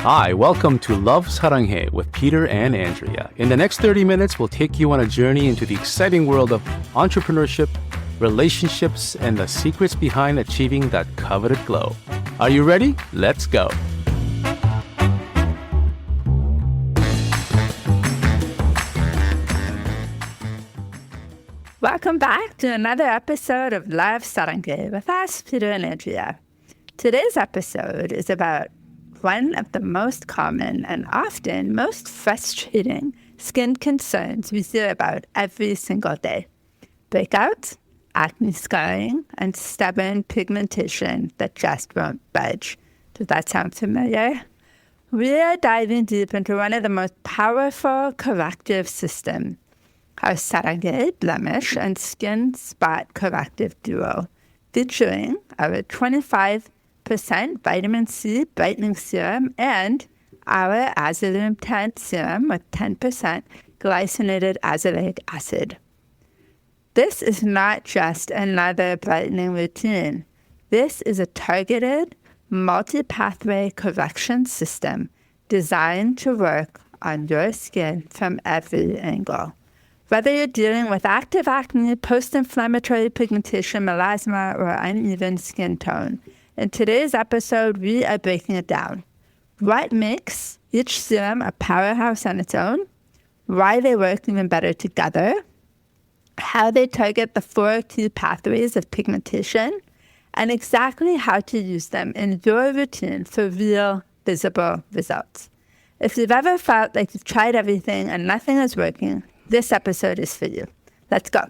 Hi, welcome to Love Saranghae with Peter and Andrea. In the next 30 minutes, we'll take you on a journey into the exciting world of entrepreneurship, relationships, and the secrets behind achieving that coveted glow. Are you ready? Let's go. Welcome back to another episode of Love Saranghae with us, Peter and Andrea. Today's episode is about one of the most common and often most frustrating skin concerns we hear about every single day: breakouts, acne scarring, and stubborn pigmentation that just won't budge. Does that sound familiar? We are diving deep into one of the most powerful corrective systems, our Saranghae Blemish and Skin Spot Corrective Duo, featuring our 25% Vitamin C Brightening Serum and our Azalume 10 Serum with 10% glycinated azelaic acid. This is not just another brightening routine. This is a targeted, multi-pathway correction system designed to work on your skin from every angle. Whether you're dealing with active acne, post-inflammatory pigmentation, melasma, or uneven skin tone, in today's episode, we are breaking it down. What makes each serum a powerhouse on its own, why they work even better together, how they target the 4 key pathways of pigmentation, and exactly how to use them in your routine for real, visible results. If you've ever felt like you've tried everything and nothing is working, this episode is for you. Let's go.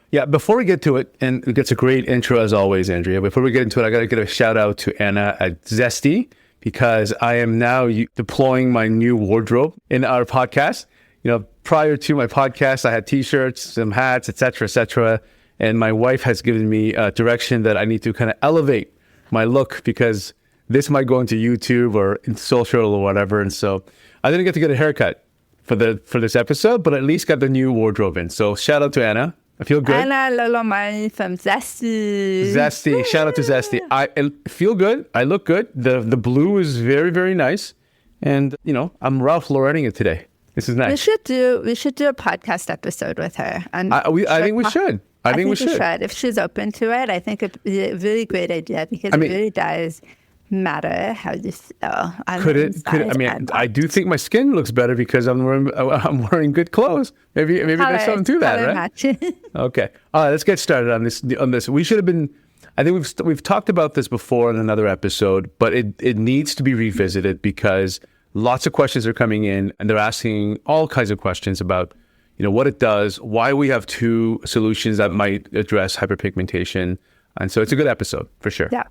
Yeah, before we get to it, and it's a great intro as always, Andrea. Before we get into it, I got to give a shout out to Anna at Zesty, because I am now deploying my new wardrobe in our podcast. You know, prior to my podcast, I had t-shirts, some hats, etc., and my wife has given me direction that I need to kind of elevate my look, because this might go into YouTube or in social or whatever. And so I didn't get to get a haircut for this episode, but at least got the new wardrobe in. So shout out to Anna. I feel good. Anna Lolomani from Zesty. Zesty. Shout out to Zesty. I feel good. I look good. The blue is very, very nice. And, you know, I'm Ralph Laurening it today. This is nice. We should do a podcast episode with her. And I think we should. I think we should. If she's open to it, I think it'd be a really great idea, because it really does matter how you feel. I do think my skin looks better because I'm wearing good clothes. Maybe there's something to that, right? Okay. All right, let's get started on this. We should have been. I think we've talked about this before in another episode, but it needs to be revisited, because lots of questions are coming in, and they're asking all kinds of questions about, you know, what it does, why we have 2 solutions that might address hyperpigmentation, and so it's a good episode for sure. Yeah.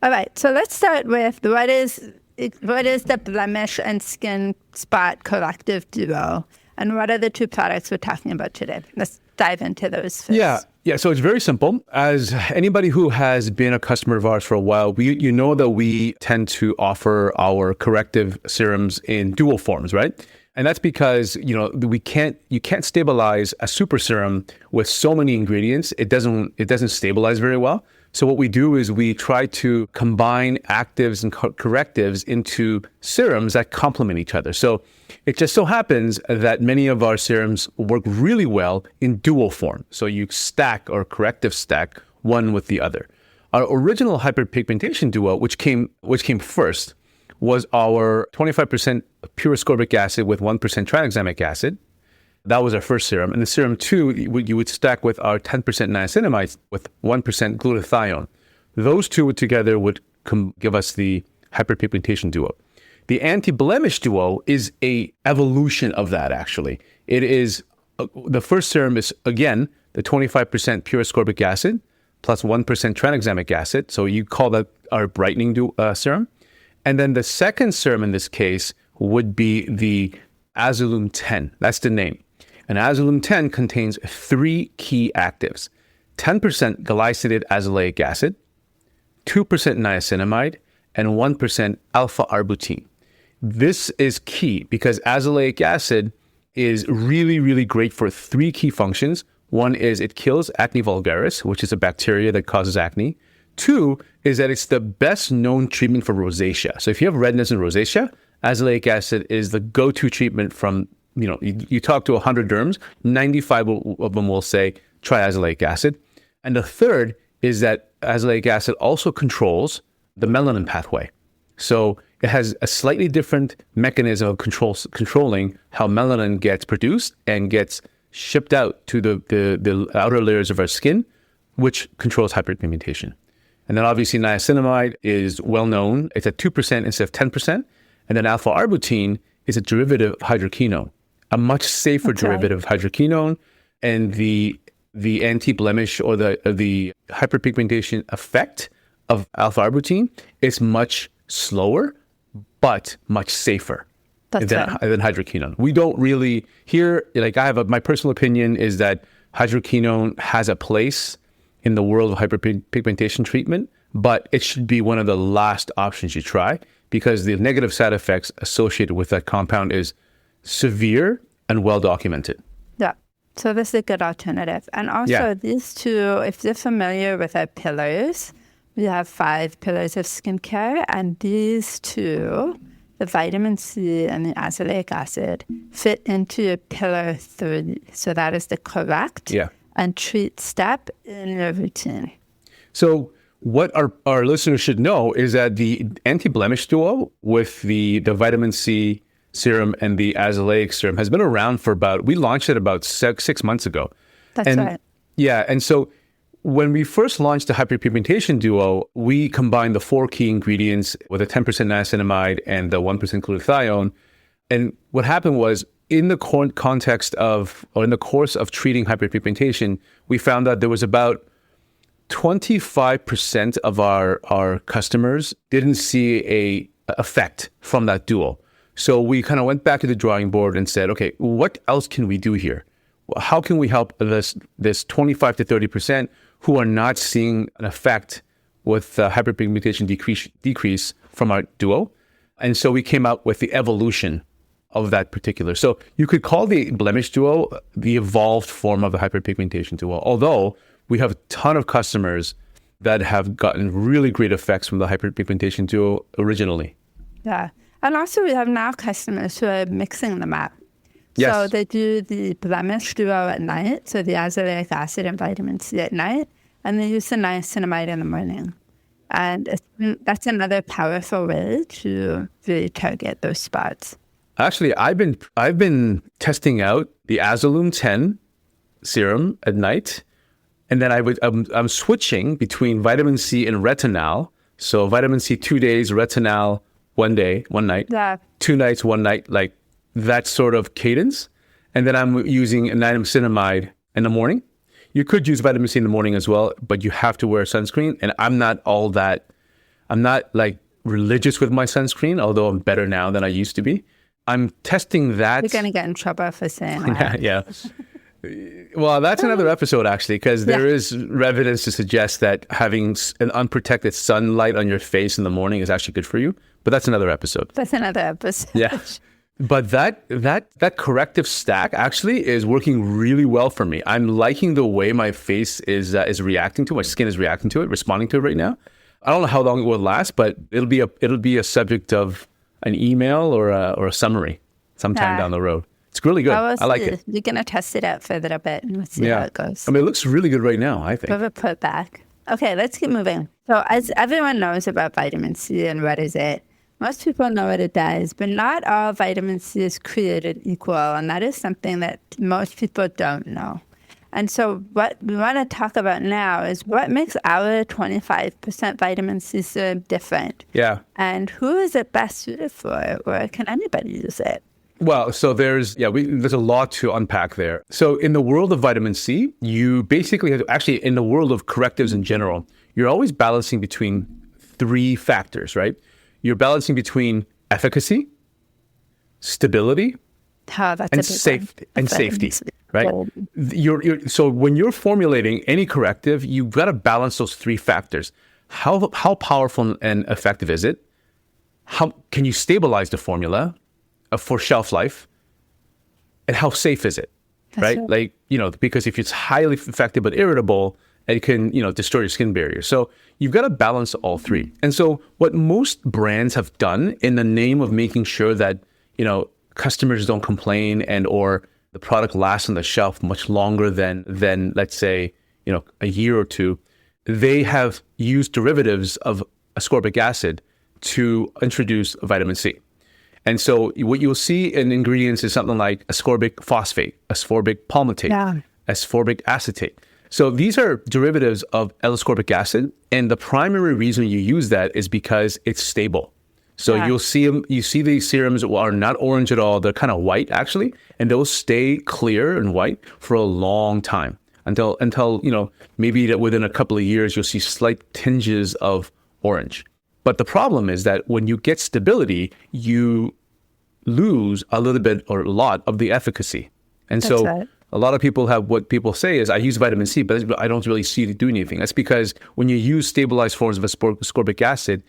All right, so let's start with what is the Blemish and Skin Spot Corrective Duo, and what are the 2 products we're talking about today? Let's dive into those first. Yeah. So it's very simple. As anybody who has been a customer of ours for a while, you know that we tend to offer our corrective serums in dual forms, right? And that's because, you know, you can't stabilize a super serum with so many ingredients. It doesn't stabilize very well. So what we do is we try to combine actives and correctives into serums that complement each other. So it just so happens that many of our serums work really well in dual form. So you stack or corrective stack one with the other. Our original hyperpigmentation duo, which came first, was our 25% pure ascorbic acid with 1% tranexamic acid. That was our first serum. And the serum 2, you would stack with our 10% niacinamide with 1% glutathione. Those 2 together would give us the hyperpigmentation duo. The anti-blemish duo is a evolution of that, actually. It is, the first serum is, again, the 25% pure ascorbic acid plus 1% tranexamic acid. So you call that our brightening serum. And then the second serum in this case would be the Azalume 10. That's the name. And Azalume 10 contains 3 key actives: 10% glycinated azelaic acid, 2% niacinamide, and 1% alpha-arbutin. This is key because azelaic acid is really, really great for 3 key functions. One is it kills acne vulgaris, which is a bacteria that causes acne. 2, is that it's the best known treatment for rosacea. So if you have redness and rosacea, azelaic acid is the go-to treatment from, you talk to 100 derms, 95 of them will say, try azelaic acid. And the third is that azelaic acid also controls the melanin pathway. So it has a slightly different mechanism of controlling how melanin gets produced and gets shipped out to the outer layers of our skin, which controls hyperpigmentation. And then obviously niacinamide is well known. It's at 2% instead of 10%. And then alpha-arbutin is a derivative of hydroquinone, a much safer derivative of hydroquinone. And the anti-blemish or the hyperpigmentation effect of alpha-arbutin is much slower, but much safer than hydroquinone. We don't really here, my personal opinion is that hydroquinone has a place in the world of hyperpigmentation treatment, but it should be one of the last options you try because the negative side effects associated with that compound is severe and well documented. Yeah. So this is a good alternative. And also these two, if you're familiar with our pillars, we have 5 pillars of skincare, and these two, the vitamin C and the azelaic acid, fit into pillar 3. So that is the correct and treat step in your routine. So what our listeners should know is that the anti-blemish duo with the vitamin C serum and the azelaic serum has been around for we launched it about 6 months ago. That's right. Yeah. And so when we first launched the hyperpigmentation duo, we combined the 4 key ingredients with a 10% niacinamide and the 1% glutathione. And what happened was in the in the course of treating hyperpigmentation, we found that there was about 25% of our customers didn't see a effect from that duo. So we kind of went back to the drawing board and said, okay, what else can we do here? How can we help this 25 to 30% who are not seeing an effect with hyperpigmentation decrease from our duo? And so we came out with the evolution of that particular. So you could call the blemish duo the evolved form of the hyperpigmentation duo, although we have a ton of customers that have gotten really great effects from the hyperpigmentation duo originally. Yeah. And also we have now customers who are mixing them up. Yes. So they do the blemish duo at night, so the azelaic acid and vitamin C at night, and they use the niacinamide in the morning. And that's another powerful way to really target those spots. Actually, I've been testing out the Azalume 10 serum at night, and then I'm switching between vitamin C and retinol. So vitamin C 2 days, retinol 1 day, 1 night, 2 nights, 1 night, like that sort of cadence. And then I'm using niacinamide in the morning. You could use vitamin C in the morning as well, but you have to wear sunscreen. And I'm not like religious with my sunscreen, although I'm better now than I used to be. I'm testing that. You're going to get in trouble for saying that. Yeah. Well, that's another episode, actually, because there is evidence to suggest that having an unprotected sunlight on your face in the morning is actually good for you. But that's another episode. Yeah. But that corrective stack actually is working really well for me. I'm liking the way my face is reacting to it. My skin is reacting to it, responding to it right now. I don't know how long it will last, but it'll be a subject of an email or a summary sometime down the road. It's really good. I like it. You're going to test it out for a little bit and we'll see how it goes. I mean, it looks really good right now, I think. We'll put back. Okay, let's keep moving. So as everyone knows about vitamin C and what is it, most people know what it does, but not all vitamin C is created equal. And that is something that most people don't know. And so what we want to talk about now is what makes our 25% vitamin C serum different. Yeah. And who is it best suited for, or can anybody use it? Well, so there's a lot to unpack there. So in the world of vitamin C, you basically have to, actually in the world of correctives in general, you're always balancing between 3 factors, right? You're balancing between efficacy, stability, and safety, right? So when you're formulating any corrective, you've got to balance those 3 factors. How powerful and effective is it? How can you stabilize the formula for shelf life? And how safe is it, right? Like, because if it's highly effective but irritable, It can, destroy your skin barrier. So you've got to balance all three. And so what most brands have done in the name of making sure that, customers don't complain and or the product lasts on the shelf much longer than let's say, a year or two, they have used derivatives of ascorbic acid to introduce vitamin C. And so what you'll see in ingredients is something like ascorbic phosphate, ascorbic palmitate, ascorbic acetate. So these are derivatives of L-ascorbic acid. And the primary reason you use that is because it's stable. So you'll see them, you see these serums are not orange at all. They're kind of white actually, and they'll stay clear and white for a long time until maybe within a couple of years, you'll see slight tinges of orange. But the problem is that when you get stability, you lose a little bit or a lot of the efficacy. And so a lot of people have what people say is, I use vitamin C, but I don't really see it do anything. That's because when you use stabilized forms of ascorbic acid,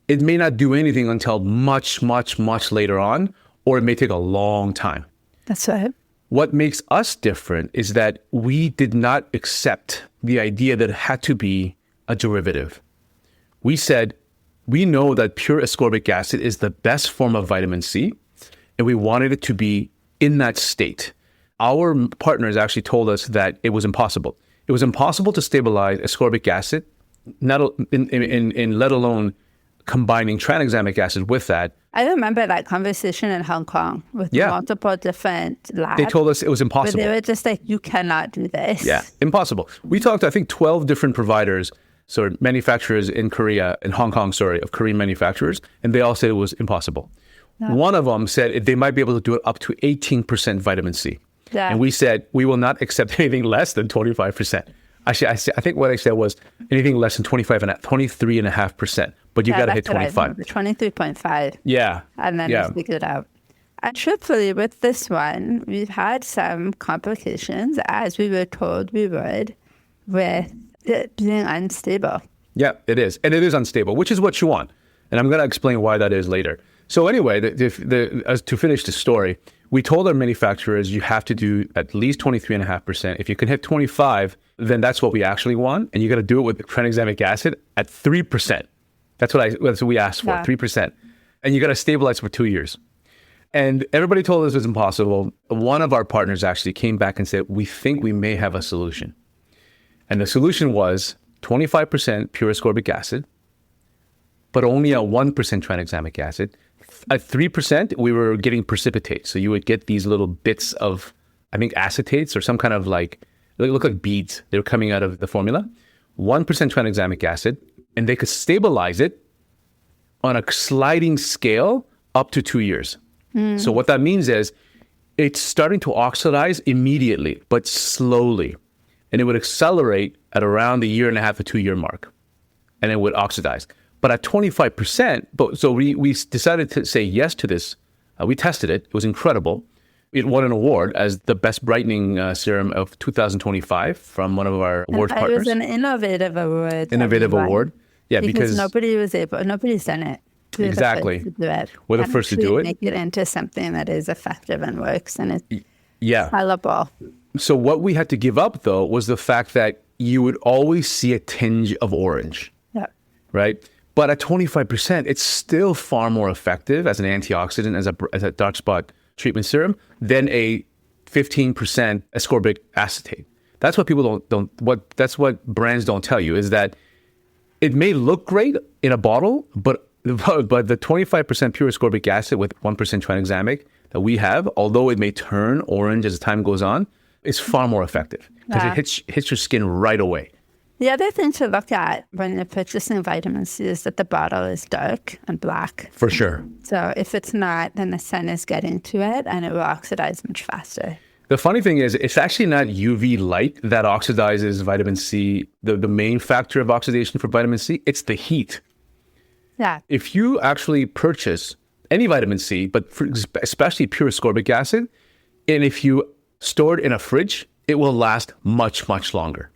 it may not do anything until much, much, much later on, or it may take a long time. That's right. What makes us different is that we did not accept the idea that it had to be a derivative. We said, we know that pure ascorbic acid is the best form of vitamin C, and we wanted it to be in that state. Our partners actually told us that it was impossible. It was impossible to stabilize ascorbic acid, not in let alone combining tranexamic acid with that. I remember that conversation in Hong Kong with multiple different labs. They told us it was impossible. But they were just like, you cannot do this. Yeah, impossible. We talked to, I think, 12 different providers, manufacturers in Korea, in Hong Kong, of Korean manufacturers, and they all said it was impossible. Yeah. One of them said they might be able to do it up to 18% vitamin C. Yeah. And we said, we will not accept anything less than 25%. Actually, I think what I said was anything less than 23.5%. But you got to hit 25. 23.5. Yeah. And then we figured it out. And truthfully, with this one, we've had some complications, as we were told we would, with it being unstable. Yeah, it is. And it is unstable, which is what you want. And I'm going to explain why that is later. So anyway, to finish the story, we told our manufacturers you have to do at least 23.5%. If you can hit 25, then that's what we actually want. And you got to do it with tranexamic acid at 3%. That's what we asked for, 3%. And you got to stabilize for 2 years. And everybody told us it was impossible. One of our partners actually came back and said, we think we may have a solution. And the solution was 25% pure ascorbic acid, but only a 1% tranexamic acid. At 3%, we were getting precipitate. So you would get these little bits of, I think, acetates or some kind of they look like beads. They were coming out of the formula. 1% tranexamic acid, and they could stabilize it on a sliding scale up to 2 years. So what that means is it's starting to oxidize immediately, but slowly. And it would accelerate at around the 1.5 to 2 year mark, and it would oxidize. But at 25%, so we decided to say yes to this. We tested it. It was incredible. It won an award as the best brightening serum of 2025 from one of our award partners. It was an innovative award. Innovative award. Yeah, because nobody's done it. Exactly. We're the first to do it. Make it into something that is effective and works, and it's sellable. So what we had to give up, though, was the fact that you would always see a tinge of orange. Yeah. Right? But at 25%, it's still far more effective as an antioxidant, as a dark spot treatment serum than a 15% ascorbic acetate. That's what people that's what brands don't tell you, is that it may look great in a bottle, but the 25% pure ascorbic acid with 1% tranexamic that we have, although it may turn orange as time goes on, is far more effective because it hits your skin right away. The other thing to look at when you're purchasing vitamin C is that the bottle is dark and black. For sure. So if it's not, then the sun is getting to it and it will oxidize much faster. The funny thing is, it's actually not UV light that oxidizes vitamin C. The main factor of oxidation for vitamin C, it's the heat. Yeah. If you actually purchase any vitamin C, but especially pure ascorbic acid, and if you store it in a fridge, it will last much, much longer.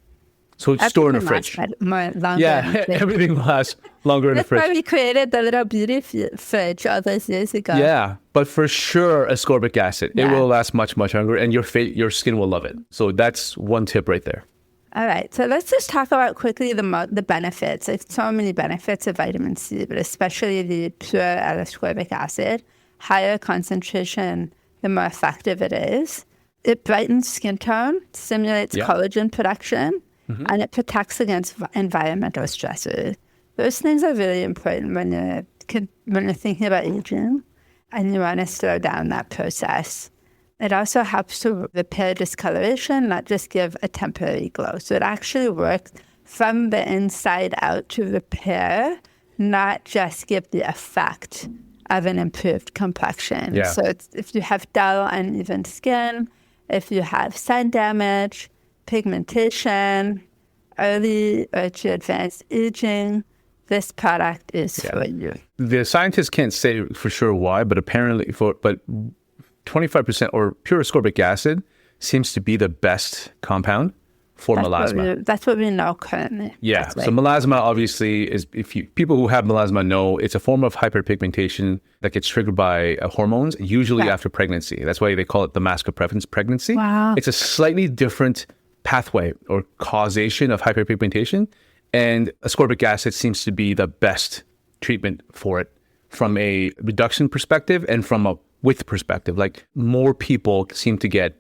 So it's stored in a fridge. Everything lasts longer in a fridge. That's why we created the little beauty fridge all those years ago. Yeah, but for sure, ascorbic acid, it will last much, much longer, and your skin will love it. So that's one tip right there. All right, so let's just talk about quickly the benefits. There's so many benefits of vitamin C, but especially the pure ascorbic acid. Higher concentration, the more effective it is. It brightens skin tone, stimulates collagen production, and it protects against environmental stressors. Those things are really important when you're thinking about aging and you want to slow down that process. It also helps to repair discoloration, not just give a temporary glow. So it actually works from the inside out to repair, not just give the effect of an improved complexion. Yeah. So if you have dull, uneven skin, if you have sun damage, pigmentation, early or to advanced aging, this product is for you. The scientists can't say for sure why, but apparently 25% or pure ascorbic acid seems to be the best compound for melasma. That's what we know currently. Yeah. So melasma obviously is, people who have melasma know it's a form of hyperpigmentation that gets triggered by hormones, usually after pregnancy. That's why they call it the mask of pregnancy. Wow. It's a slightly different pathway or causation of hyperpigmentation. And ascorbic acid seems to be the best treatment for it from a reduction perspective and from a width perspective. Like more people seem to get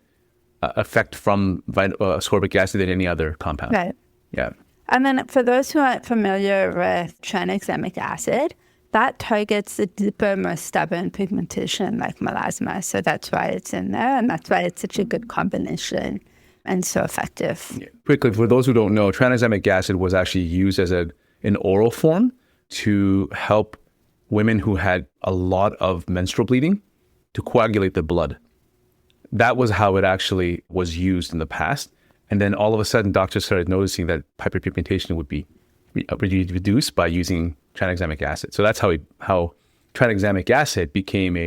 effect from ascorbic acid than any other compound. Right. Yeah. And then for those who aren't familiar with tranexamic acid, that targets the deeper, more stubborn pigmentation like melasma. So that's why it's in there, and that's why it's such a good combination and so effective. Yeah. Quickly, for those who don't know, tranexamic acid was actually used as an oral form to help women who had a lot of menstrual bleeding to coagulate the blood. That was how it actually was used in the past. And then all of a sudden, doctors started noticing that hyperpigmentation would be reduced by using tranexamic acid. So that's how tranexamic acid became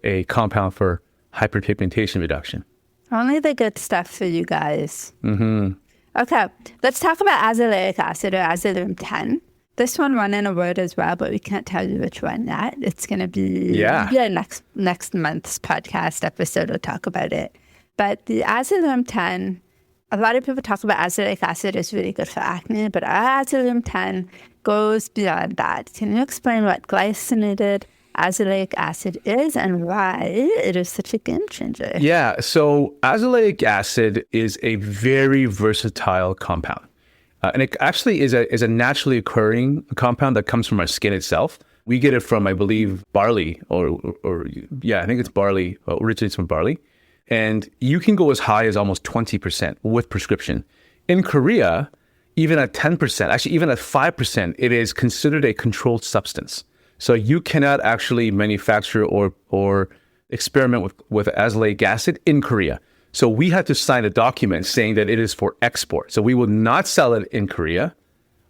a compound for hyperpigmentation reduction. Only the good stuff for you guys. Mm-hmm. Okay, let's talk about azelaic acid or Azalume 10. This one won an award as well, but we can't tell you which one yet. It's going to be next month's podcast episode. We'll talk about it. But the Azalume 10, a lot of people talk about azelaic acid is really good for acne, but our Azalume 10 goes beyond that. Can you explain what glycinated azelaic acid is and why it is such a game changer? Yeah, so azelaic acid is a very versatile compound. And it actually is a naturally occurring compound that comes from our skin itself. We get it from, I believe, barley, or I think it's barley, originates from barley. And you can go as high as almost 20% with prescription. In Korea, even at 10%, actually even at 5%, it is considered a controlled substance. So you cannot actually manufacture or experiment with azelaic acid in Korea. So we had to sign a document saying that it is for export. So we will not sell it in Korea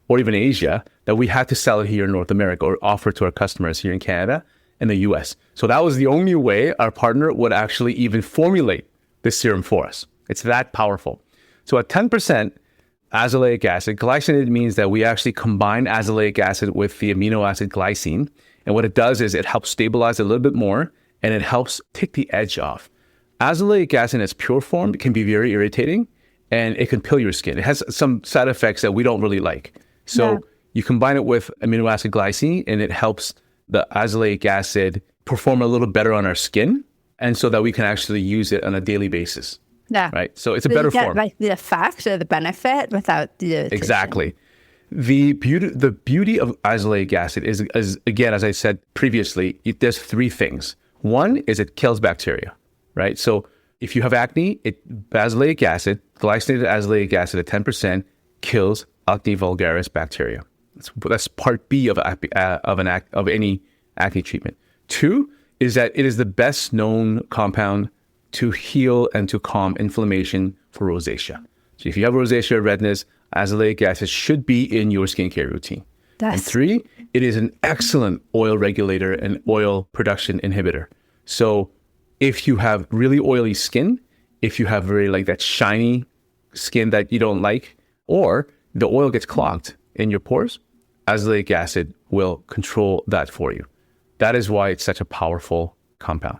or even Asia, that we had to sell it here in North America or offer to our customers here in Canada and the US. So that was the only way our partner would actually even formulate this serum for us. It's that powerful. So at 10% azelaic acid, glycinated means that we actually combine azelaic acid with the amino acid glycine. And what it does is it helps stabilize a little bit more and it helps take the edge off. Azelaic acid in its pure form can be very irritating and it can peel your skin. It has some side effects that we don't really like. So you combine it with amino acid glycine and it helps the azelaic acid perform a little better on our skin and so that we can actually use it on a daily basis. Yeah. Right. So it's a better form. Like the effect or the benefit without the irritation. Exactly. The beauty of azelaic acid is again, as I said previously, it does three things. One is it kills bacteria. Right? So if you have acne, azelaic acid, glycinated azelaic acid at 10% kills acne vulgaris bacteria. That's part B of any acne treatment. Two is that it is the best known compound to heal and to calm inflammation for rosacea. So if you have rosacea, redness, azelaic acid should be in your skincare routine. And three, it is an excellent oil regulator and oil production inhibitor. So if you have really oily skin, if you have very like that shiny skin that you don't like, or the oil gets clogged in your pores, azelaic acid will control that for you. That is why it's such a powerful compound.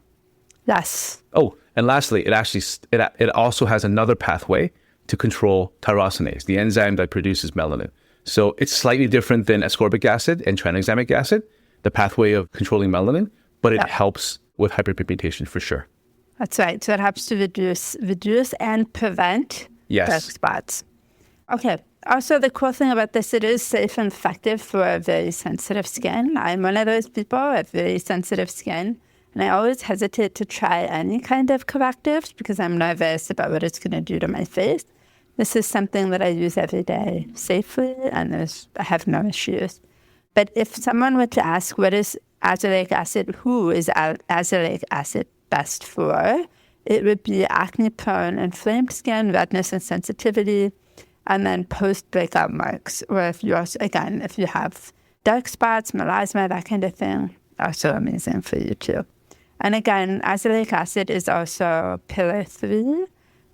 Yes. Oh, and lastly, it also has another pathway to control tyrosinase, the enzyme that produces melanin. So it's slightly different than ascorbic acid and tranexamic acid, the pathway of controlling melanin, but it helps with hyperpigmentation for sure. That's right. So it helps to reduce and prevent dark spots. Okay. Also, the cool thing about this, it is safe and effective for very sensitive skin. I'm one of those people with very sensitive skin, and I always hesitate to try any kind of correctives because I'm nervous about what it's going to do to my face. This is something that I use every day safely, and I have no issues. But if someone were to ask, what is azelaic acid, who is azelaic acid best for, it would be acne-prone, inflamed skin, redness and sensitivity, and then post-breakout marks. Or if you have dark spots, melasma, that kind of thing, also amazing for you too. And again, azelaic acid is also pillar 3,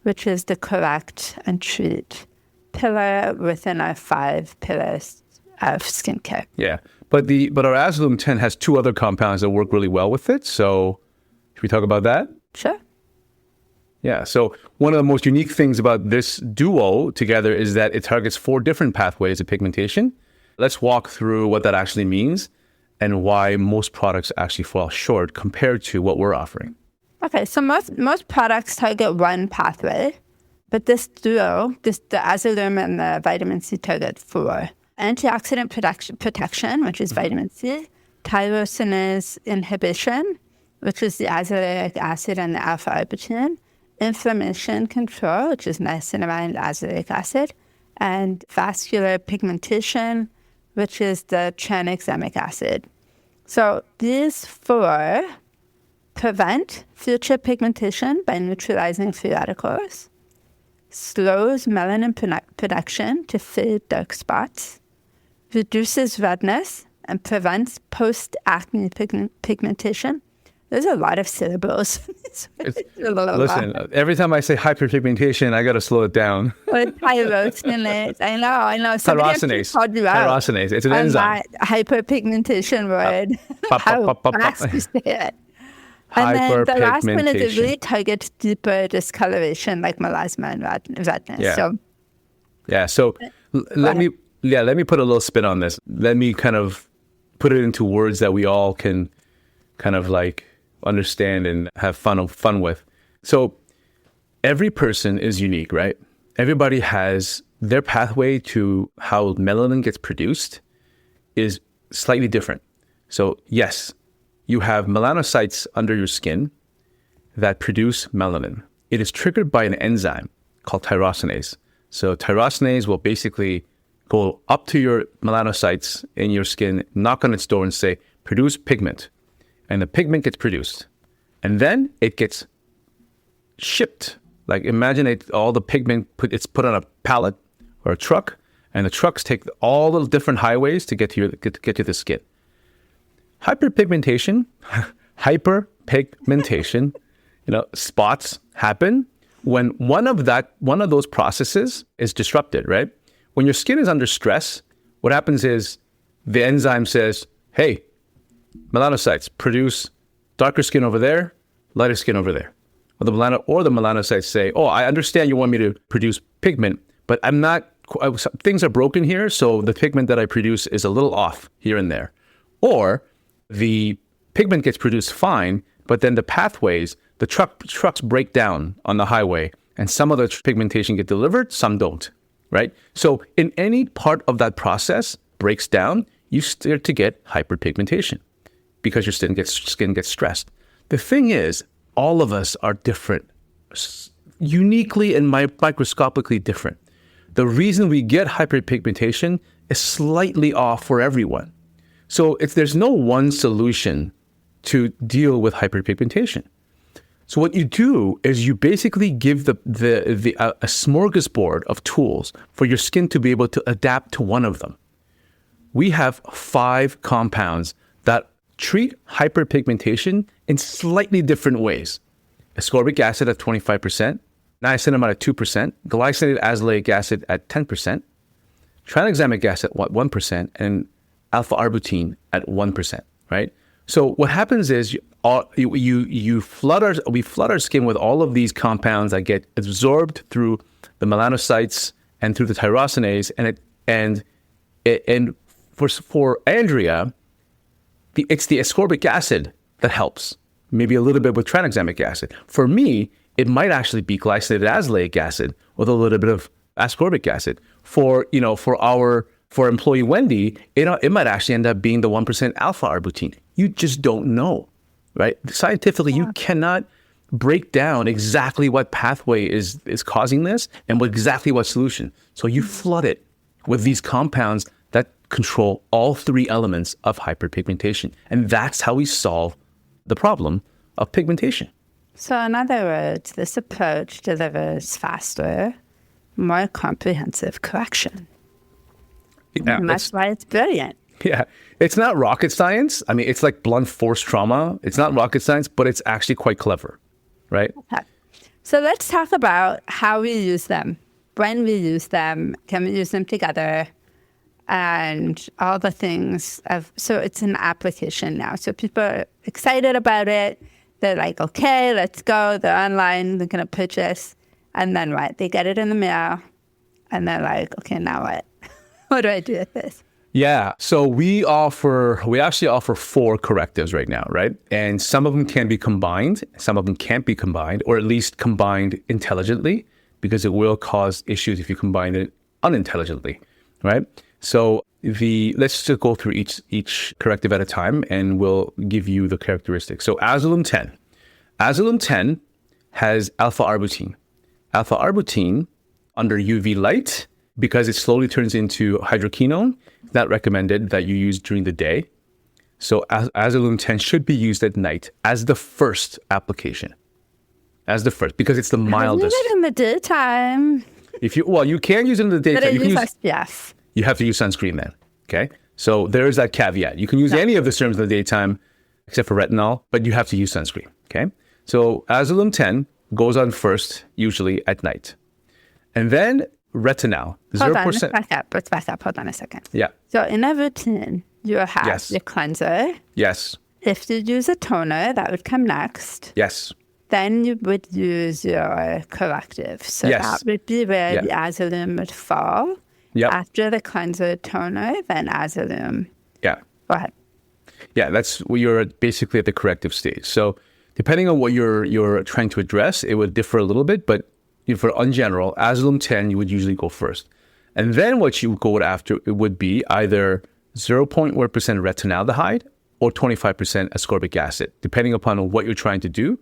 which is the correct and treat pillar within our 5 pillars of skincare. Yeah, but our Azalume 10 has 2 other compounds that work really well with it. So should we talk about that? Sure. Yeah, so one of the most unique things about this duo together is that it targets 4 different pathways of pigmentation. Let's walk through what that actually means and why most products actually fall short compared to what we're offering. Okay, so most products target one pathway, but this duo, the Azalume and the vitamin C target 4. Antioxidant protection, which is vitamin C, tyrosinase inhibition, which is the azelaic acid and the alpha-arbutin, inflammation control, which is niacinamide and azelaic acid, and vascular pigmentation, which is the tranexamic acid. So these 4 prevent future pigmentation by neutralizing free radicals, slows melanin production to fade dark spots, reduces redness, and prevents post-acne pigmentation. There's a lot of syllables. Listen, every time I say hyperpigmentation, I got to slow it down. Tyrosinase. I know. Tyrosinase. It's an enzyme. Hyperpigmentation word. How fast you say it. And then the last one is it really targets deeper discoloration like melasma and redness. Yeah. So let me put a little spin on this. Let me kind of put it into words that we all can kind of like understand and have fun with. So every person is unique, right? Everybody has their pathway to how melanin gets produced is slightly different. So yes, you have melanocytes under your skin that produce melanin. It is triggered by an enzyme called tyrosinase. So tyrosinase will basically go up to your melanocytes in your skin, knock on its door and say, produce pigment. And the pigment gets produced. And then it gets shipped. Like imagine all the pigment, it's put on a pallet or a truck, and the trucks take all the different highways to get to the skin. Hyperpigmentation, spots happen when one of those processes is disrupted, right? When your skin is under stress, what happens is the enzyme says, hey, melanocytes, produce darker skin over there, lighter skin over there. Or the melanocytes say, oh, I understand you want me to produce pigment, but things are broken here, so the pigment that I produce is a little off here and there. Or the pigment gets produced fine, but then the pathways, the trucks break down on the highway, and some of the pigmentation get delivered, some don't, right? So in any part of that process breaks down, you start to get hyperpigmentation because your skin gets stressed. The thing is, all of us are different, uniquely and microscopically different. The reason we get hyperpigmentation is slightly off for everyone. So there's no one solution to deal with hyperpigmentation. So what you do is you basically give a smorgasbord of tools for your skin to be able to adapt to one of them. We have 5 compounds that treat hyperpigmentation in slightly different ways. Ascorbic acid at 25%, niacinamide at 2%, glycinated azelaic acid at 10%, tranexamic acid at 1%, and alpha-arbutin at 1%, right? So what happens is we flood our skin with all of these compounds that get absorbed through the melanocytes and through the tyrosinase, and for Andrea, it's the ascorbic acid that helps. Maybe a little bit with tranexamic acid. For me, it might actually be glycinated azelaic acid with a little bit of ascorbic acid. For employee Wendy, it might actually end up being the 1% alpha-arbutin. You just don't know, right? Scientifically, you cannot break down exactly what pathway is causing this and exactly what solution. So you flood it with these compounds that control all three elements of hyperpigmentation. And that's how we solve the problem of pigmentation. So in other words, this approach delivers faster, more comprehensive correction. Yeah, and that's why it's brilliant. Yeah, it's not rocket science. I mean, it's like blunt force trauma. It's not rocket science, but it's actually quite clever, right? Okay. So let's talk about how we use them, when we use them, can we use them together, and all the things. So it's an application now. So people are excited about it. They're like, okay, let's go. They're online. They're going to purchase. And then what? They get it in the mail. And they're like, okay, now what? What do I do with this? Yeah. So we actually offer 4 correctives right now, right? And some of them can be combined. Some of them can't be combined, or at least combined intelligently, because it will cause issues if you combine it unintelligently, right? So let's just go through each corrective at a time, and we'll give you the characteristics. So Azalume 10. Azalume 10 has alpha-arbutin. Alpha-arbutin under UV light, because it slowly turns into hydroquinone, it's not recommended that you use during the day. So Azalume 10 should be used at night as the first application. As the first, because it's the mildest. Use it in the daytime. You can use it in the daytime. But I use SPF. You have to use sunscreen then, okay? So there is that caveat. You can use any of the serums in the daytime, except for retinol, but you have to use sunscreen, okay? So Azalume 10 goes on first, usually at night. And then retinol, 0%. Hold on, let's back up. Hold on a second. Yeah. So in a routine, you have Yes. your cleanser. Yes. If you use a toner, that would come next. Yes. Then you would use your corrective. So Yes. that would be where the Azalume would fall. Yep. After the cleanser toner, then Azalume. Yeah. Go ahead. Yeah, that's where you're basically at the corrective stage. So depending on what you're trying to address, it would differ a little bit, but for in general, Azalume 10, you would usually go first. And then what you would go after, it would be either 0.1% retinaldehyde or 25% ascorbic acid, depending upon what you're trying to do.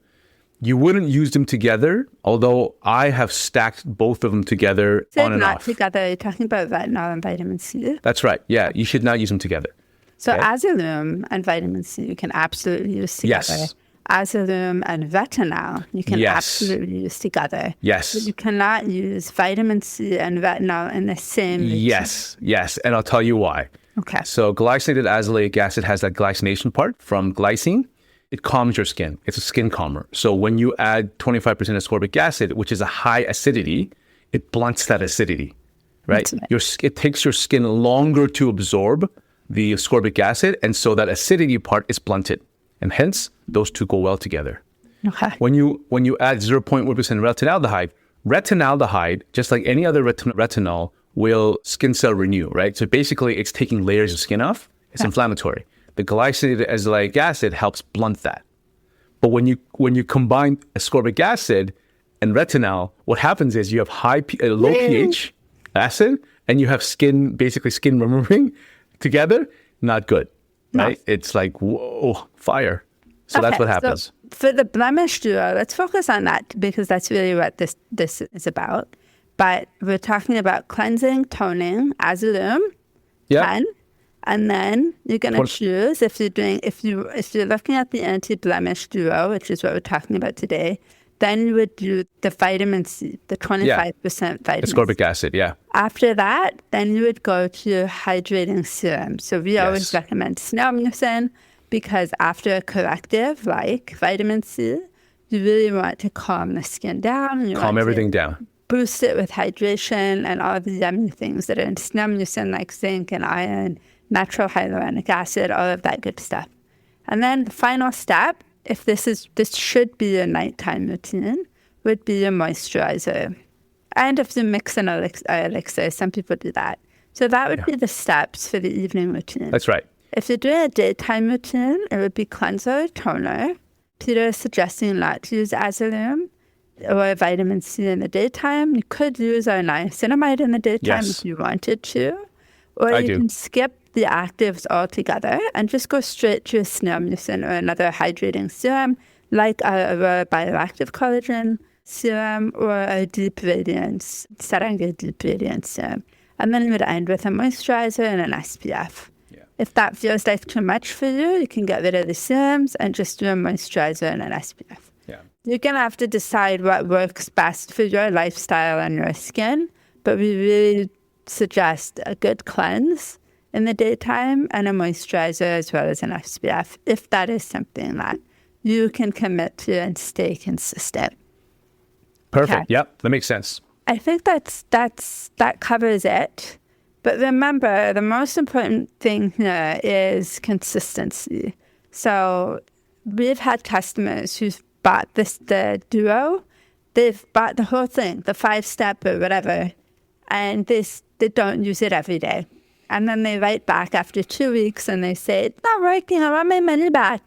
You wouldn't use them together, although I have stacked both of them together on and not off. together. You're talking about retinol and vitamin C. That's right. Yeah, you should not use them together. So Okay. Azalume and vitamin C you can absolutely use together. Yes. Azalume and retinol you can Yes. absolutely use together. Yes. But you cannot use vitamin C and retinol in the same routine. Yes. And I'll tell you why. Okay. So glycinated azelaic acid has that glycination part from glycine. It calms your skin. It's a skin calmer. So when you add 25% ascorbic acid, which is a high acidity, it blunts that acidity, right? It takes your skin longer to absorb the ascorbic acid, and so that acidity part is blunted. And hence, those two go well together. Okay. When you add 0.1% retinaldehyde, just like any other retinol, will skin cell renew, right? So basically, it's taking layers of skin off. It's inflammatory. The glycinated azelaic acid helps blunt that. But when you combine ascorbic acid and retinol, what happens is you have low pH acid, and you have skin removing together. Not good, right? No. It's like, whoa, fire. So that's what happens. So for the Blemish duo, let's focus on that because that's really what this is about. But we're talking about cleansing, toning, Azalume, 10. And then you're going to choose if you're looking at the anti-blemish duo, which is what we're talking about today. Then you would do the vitamin C, the 25% vitamin ascorbic acid. Yeah. After that, then you would go to hydrating serum. So we always recommend snail because after a corrective like vitamin C, you really want to calm the skin down. Calm everything down. Boost it with hydration and all the yummy things that are in snail like zinc and iron, natural hyaluronic acid, all of that good stuff. And then the final step, if this should be a nighttime routine, would be a moisturizer. And if you mix an elixir, some people do that. So that would be the steps for the evening routine. That's right. If you're doing a daytime routine, it would be cleanser, toner. Peter is suggesting not to use Azalume or vitamin C in the daytime. You could use our niacinamide in the daytime if you wanted to. Or you can skip the actives altogether and just go straight to a snail mucin or another hydrating serum, like a bioactive collagen serum or a deep radiance, Saranghae deep radiance serum. And then you would end with a moisturizer and an SPF. Yeah. If that feels like too much for you, you can get rid of the serums and just do a moisturizer and an SPF. Yeah. You're going to have to decide what works best for your lifestyle and your skin, but we really suggest a good cleanse in the daytime and a moisturizer as well as an SPF, if that is something that you can commit to and stay consistent. Perfect. Okay. Yep, that makes sense. I think that covers it. But remember, the most important thing here is consistency. So we've had customers who've bought the duo. They've bought the whole thing, the 5-step or whatever, and they don't use it every day. And then they write back after 2 weeks and they say, it's not working, I want my money back.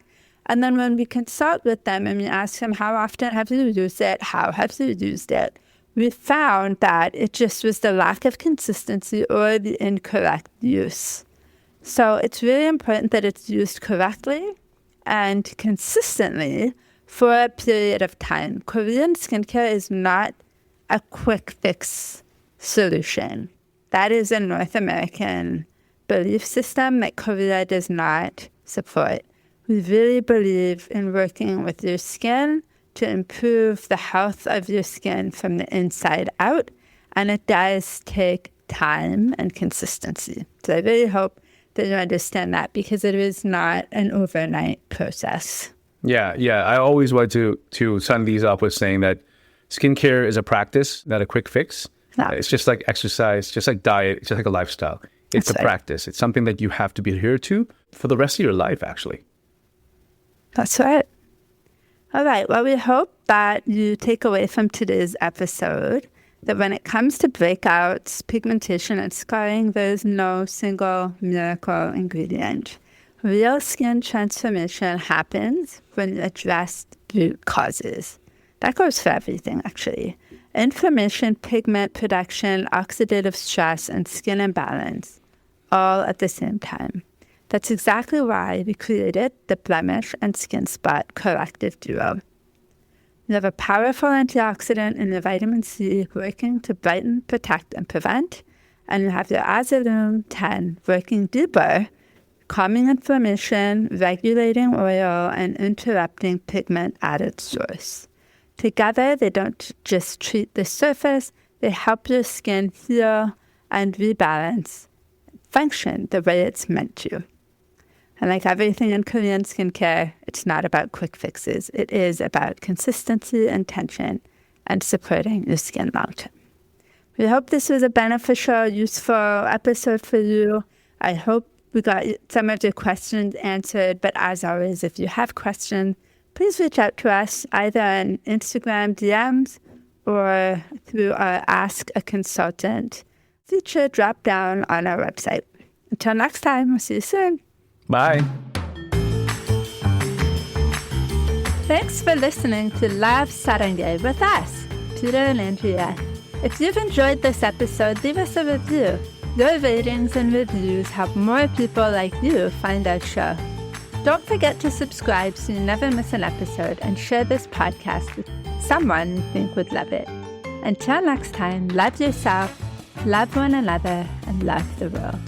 And then when we consult with them and we ask them, how often have you used it? How have you used it? We found that it just was the lack of consistency or the incorrect use. So it's really important that it's used correctly and consistently for a period of time. Korean skincare is not a quick fix solution. That is a North American belief system that Korea does not support. We really believe in working with your skin to improve the health of your skin from the inside out, and it does take time and consistency. So I really hope that you understand that, because it is not an overnight process. Yeah. I always want to sum these up with saying that skincare is a practice, not a quick fix. No. It's just like exercise, just like diet, it's just like a lifestyle. It's a practice. It's something that you have to be adhered to for the rest of your life, actually. That's right. All right. Well, we hope that you take away from today's episode that when it comes to breakouts, pigmentation, and scarring, there is no single miracle ingredient. Real skin transformation happens when you address root causes. That goes for everything, actually. Inflammation, pigment production, oxidative stress, and skin imbalance, all at the same time. That's exactly why we created the Blemish and Skin Spot Corrective Duo. You have a powerful antioxidant in the vitamin C working to brighten, protect, and prevent, and you have your Azalume 10 working deeper, calming inflammation, regulating oil, and interrupting pigment at its source. Together, they don't just treat the surface, they help your skin heal and rebalance, function the way it's meant to. And like everything in Korean skincare, it's not about quick fixes. It is about consistency, intention, and supporting your skin long term. We hope this was a beneficial, useful episode for you. I hope we got some of your questions answered. But as always, if you have questions, please reach out to us either on Instagram DMs or through our Ask a Consultant feature drop down on our website. Until next time, we'll see you soon. Bye. Thanks for listening to Love Saranghae with us, Peter and Andrea. If you've enjoyed this episode, leave us a review. Your ratings and reviews help more people like you find our show. Don't forget to subscribe so you never miss an episode, and share this podcast with someone you think would love it. Until next time, love yourself, love one another, and love the world.